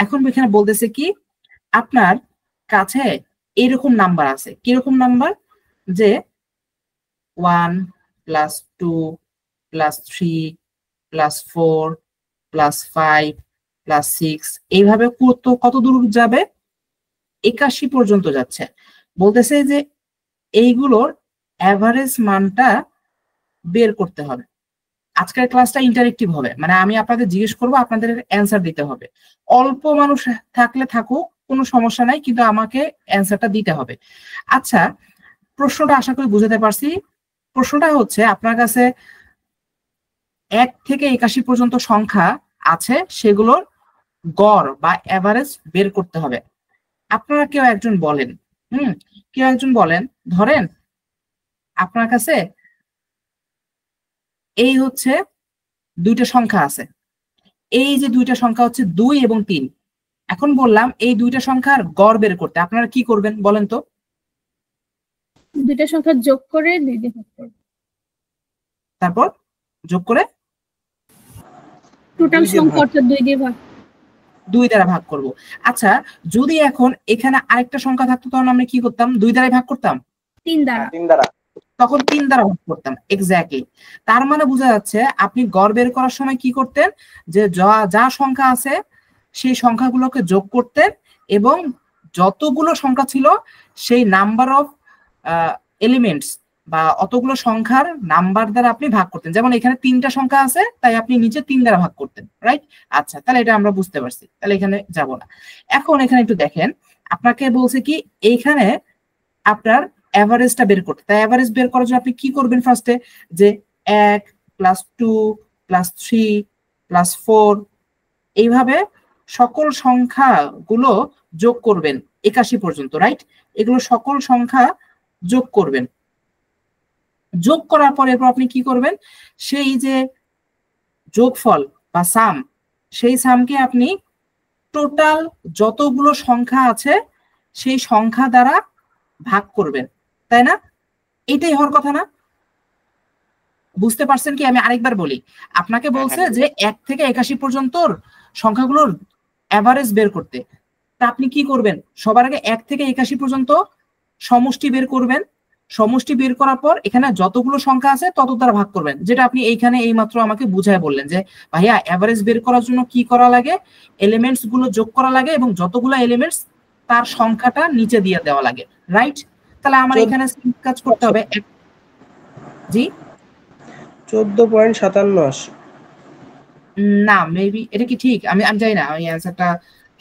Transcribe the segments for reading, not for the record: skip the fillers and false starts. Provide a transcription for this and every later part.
এখন এখানে বলতেছে কি আপনার কাছে এরকম নাম্বার আছে, কিরকম নাম্বার, যে 1 + 2 + 3 + 4 + 5 + 6 এইভাবে কত দূর যাবে, 81 পর্যন্ত যাচ্ছে। বলতেছে যে এইগুলোর অ্যাভারেজ মানটা বের করতে হবে। আজকের ক্লাসটা ইন্টারেক্টিভ হবে, মানে আমি আপনাদের জিজ্ঞেস করবো, আপনাদের অ্যান্সার দিতে হবে। অল্প মানুষ থাকলে থাকুক, কোনো সমস্যা নাই, কিন্তু আমাকে অ্যান্সারটা দিতে হবে। আচ্ছা, প্রশ্নটা আশা করি বুঝাতে পারছি। প্রশ্নটা হচ্ছে আপনার কাছে 1 থেকে 81 পর্যন্ত সংখ্যা আছে, সেগুলোর গড় বা অ্যাভারেজ বের করতে হবে। আপনারা কেউ একজন বলেন, কেউ একজন বলেন, ধরেন আপনার কাছে এই হচ্ছে দুইটা সংখ্যা আছে, এই যে দুইটা সংখ্যা হচ্ছে 2 এবং 3। এখন বললাম এই দুইটা সংখ্যার গড় বের করতে, আপনারা কি করবেন বলেন তো? দুইটা সংখ্যা যোগ করে 2 দিয়ে ভাগ করব, তারপর যোগ করে টোটাল সংখ্যা অর্থাৎ 2 দিয়ে ভাগ, 2 দ্বারা ভাগ করব। আচ্ছা, যদি এখন এখানে আরেকটা সংখ্যা থাকতো তখন আমরা কি করতাম? 2 দ্বারাই ভাগ করতাম? 3 দ্বারা। তখন 3 দ্বারা ভাগ করতাম। এক্স্যাক্টলি। তার মানে বোঝা যাচ্ছে আপনি গড় বের করার সময় কি করতেন, যে যা সংখ্যা আছে সেই সংখ্যাগুলোকে যোগ করতেন এবং যতগুলো সংখ্যা ছিল সেই নাম্বার অফ এলিমেন্টস বা অতগুলো সংখ্যার নাম্বার দ্বারা আপনি ভাগ করতেন। যেমন এখানে 3টা সংখ্যা আছে, তাই আপনি নিচে 3 দ্বারা ভাগ করতেন, রাইট? আচ্ছা, তাহলে এটা আমরা বুঝতে পারছি, তাহলে এখানে যাব না। এখন এখানে একটু দেখেন, আপনাকে বলছে কি এইখানে আপনার অ্যাভারেজটা বের করতে। তাই অ্যাভারেজ বের করার জন্য আপনি কি করবেন? ফার্স্টে যে 1 + 2 + 3 + 4 এইভাবে সকল সংখ্যাগুলো যোগ করবেন 81 পর্যন্ত, রাইট? এগুলো সকল সংখ্যা যোগ করবেন। যোগ করার পর এরপর আপনি কি করবেন, সেই যে যোগফল বা সাম, সেই সামকে আপনি টোটাল যতগুলো সংখ্যা আছে সেই সংখ্যা দ্বারা ভাগ করবেন, তাই না? এটাই হওয়ার কথা না? বুঝতে পারছেন কি? আমি আরেকবার বলি, আপনাকে বলছে যে 1 থেকে 81 পর্যন্ত সংখ্যাগুলোর অ্যাভারেজ বের করতে। তা আপনি কি করবেন? সবার আগে 1 থেকে 81 পর্যন্ত সমষ্টি বের করবেন। সমষ্টি বের করার পর এখানে যতগুলো সংখ্যা আছে তত দ্বারা ভাগ করবেন, যেটা আপনি এইখানে এইমাত্র আমাকে বুঝায় বললেন যে ভাইয়া অ্যাভারেজ বের করার জন্য কি করা লাগে, এলিমেন্টস গুলো যোগ করা লাগে এবং যতগুলো এলিমেন্টস তার সংখ্যাটা নিচে দিয়ে দেওয়া লাগে, রাইট? তাহলে আমার এখানে কাজ করতে হবে। জি 14.57 না, মেবি এটা কি ঠিক? আমি আমি জানি না, আমি অ্যান্সারটা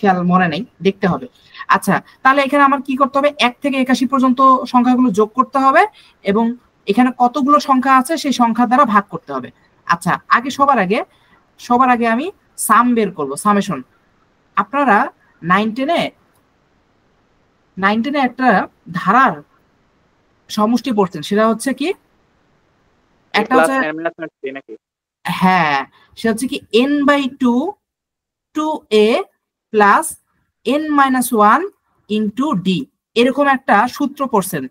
খেয়াল মনে নেই, দেখতে হবে। আচ্ছা, তাহলে এখানে আমার কি করতে হবে? 1 থেকে 81 পর্যন্ত সংখ্যাগুলো যোগ করতে হবে এবং এখানে কতগুলো সংখ্যা আছে সেই সংখ্যা দ্বারা ভাগ করতে হবে। আচ্ছা, সবার আগে আমি সাম বের করব, সামেশন। আপনারা 9-10 এ একটা ধারার সমষ্টি পড়ছেন, সেটা হচ্ছে কি, একটা হচ্ছে, হ্যাঁ, সেটা হচ্ছে কি n/2 2a plus n-1 into D, এরকম একটা সূত্র পড়ছেন।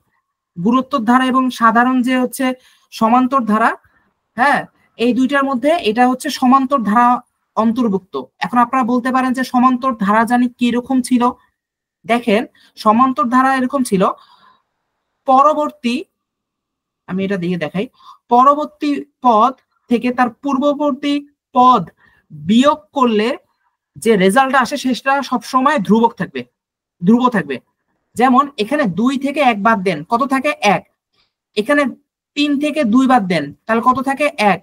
গুরুত্বর ধারা এবং সাধারণ যে হচ্ছে সমান্তর ধারা, হ্যাঁ, এই দুইটার মধ্যে এটা হচ্ছে সমান্তর ধারা অন্তর্ভুক্ত। এখন আপনারা বলতে পারেন যে সমান্তর ধারা জানি কি রকম ছিল। দেখেন, সমান্তর ধারা এরকম ছিল, পরবর্তী, আমি এটা দিয়ে দেখাই, পরবর্তী পদ থেকে তার পূর্ববর্তী পদ বিয়োগ করলে যে রেজাল্টটা আসে সেটা সবসময় ধ্রুব থাকবে। যেমন এখানে 2 থেকে 1 বাদ দেন, কত থাকে? 1। এখানে 3 থেকে 2 বাদ দেন, তাহলে কত থাকে? 1।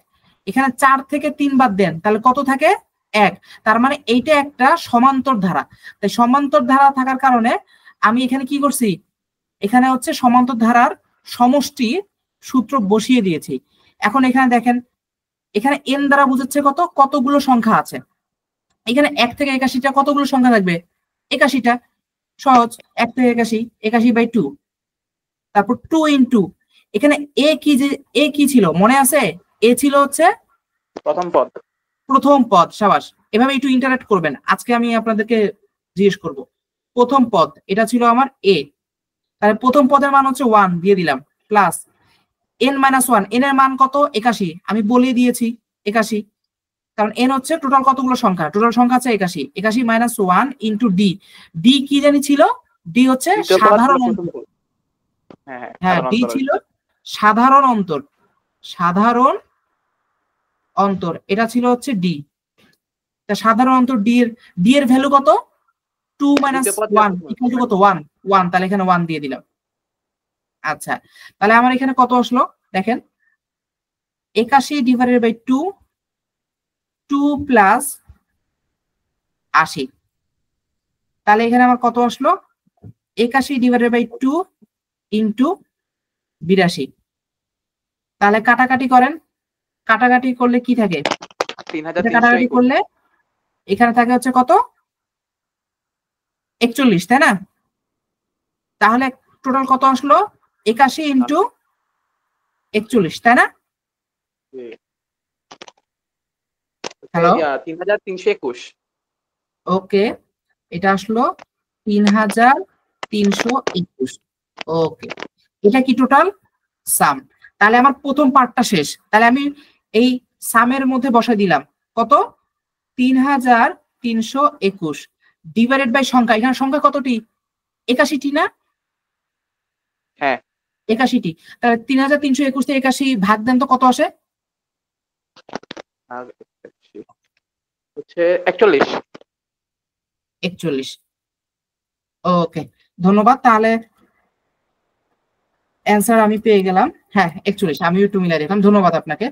এখানে 4 থেকে 3 বাদ দেন, তাহলে কত থাকে? 1। তার মানে এইটা একটা সমান্তর ধারা। তাই সমান্তর ধারা থাকার কারণে আমি এখানে কি করছি, এখানে হচ্ছে সমান্তর ধারার সমষ্টি সূত্র বসিয়ে দিয়েছি। এখন এখানে দেখেন, এখানে n দ্বারা বুঝাচ্ছে কতগুলো সংখ্যা আছে। এখানে 1 থেকে 81টা কতগুলো সংখ্যা থাকবে? 81টা। সহজ, 1 থেকে 81 2। তারপর 2 ইনটু, এখানে এ কি ছিল মনে আছে? এ ছিল হচ্ছে প্রথম পদ। সাবাস, এভাবে একটু ইন্টারেক্ট করবেন, আজকে আমি আপনাদেরকে জিজ্ঞেস করব। প্রথম পদ এটা ছিল আমার এ, তাহলে প্রথম পদের মান হচ্ছে 1 দিয়ে দিলাম, প্লাস n-1, n এর মান কত? 81, আমি বলে দিয়েছি 81। কারণ এন হচ্ছে টোটাল কতগুলো সংখ্যা, টোটাল সংখ্যা আছে 81, 81 মাইনাস 1 ইন্টু ডি, ডি কি জানি ছিল, ডি হচ্ছে সাধারণ অন্তর। হ্যাঁ ডি ছিল সাধারণ অন্তর, সাধারণ অন্তর, এটা ছিল হচ্ছে ডি। সাধারণ অন্তর ডি এর ভ্যালু কত, 2 মাইনাস 1 ইকুয়াল টু কত 1, 1, তাহলে এখানে 1 দিয়ে দিলাম। আচ্ছা তাহলে আমার এখানে কত আসলো দেখেন, 81 ডিভাইডেড বাই 2, 2 প্লাস 80, তাহলে এখানে আমার কত আসলো, 81 ডিভাইডেড বাই 2 ইন্টু 82, তাহলে কাটাকাটি করেন, কাটাকাটি করলে কি থাকে, কাটাকাটি করলে এখানে থাকে হচ্ছে কত 41, তাই না? তাহলে টোটাল কত আসলো, 81 ইন্টু 41, তাই না? হ্যালো 3321। ওকে, এটা আসলো 3321। ওকে, এটা কি টোটাল সাম। তাহলে আমার প্রথম পার্টটা শেষ, তাহলে আমি এই সামের মধ্যে বসাই দিলাম কত, 3321 ডিভাইডেড বাই সংখ্যা, এখানে সংখ্যা কতটি, 81টি না? হ্যাঁ 81টি, তাহলে 3321 থেকে 81 ভাগ দেন তো কত আসে, হচ্ছে 41। 41। ওকে ধন্যবাদ, তাহলে অ্যান্সার আমি পেয়ে গেলাম। হ্যাঁ 41, আমিও একটু মিলাই দিলাম, ধন্যবাদ আপনাকে।